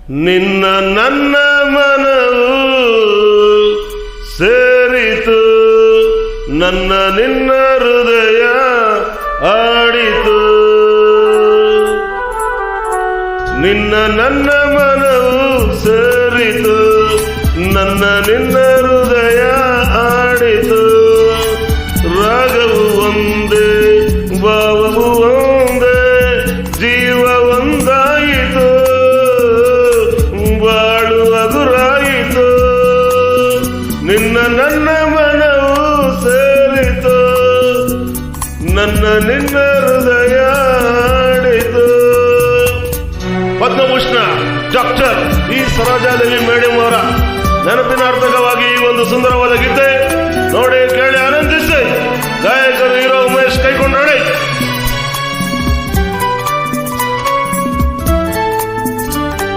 ನಿನ್ನ ನನ್ನ ಮನವು ಸೇರಿತು, ನನ್ನ ನಿನ್ನ ಹೃದಯ ಆಡಿತು. ನಿನ್ನ ನನ್ನ ಮನವು ಸೇರಿತು, ನನ್ನ ನಿನ್ನ ಹೃದಯ ಆಡಿತು. ರಾಗವು ಒಂದೇ, ಭಾವವು ಒಂದೇ, ಜೀವ ಒಂದಾಯಿತು, ಬಾಳು ಹಗುರಾಯಿತು. ನಿನ್ನ ನನ್ನ ಮನವು ಸೇರಿತು, ನನ್ನ ನಿನ್ನ ಹೃದಯ ಆಡಿತು. ಪದ್ಮಭೂಷಣ ಡಾಕ್ಟರ್ ಈ ಸರೋಜಾದೇವಿ ಮೇಡಮ್ ಅವರ ನೆನಪಿನಾರ್ಥಕವಾಗಿ ಈ ಒಂದು ಸುಂದರವಾದ ಗೀತೆ ನೋಡಿ, ಕೇಳಿ, ಆನಂದಿಸಿ. ಗಾಯಕರು ಹೀರೋ ಉಮೇಶ್ ಕೈಕೊಂಡ್ರೆ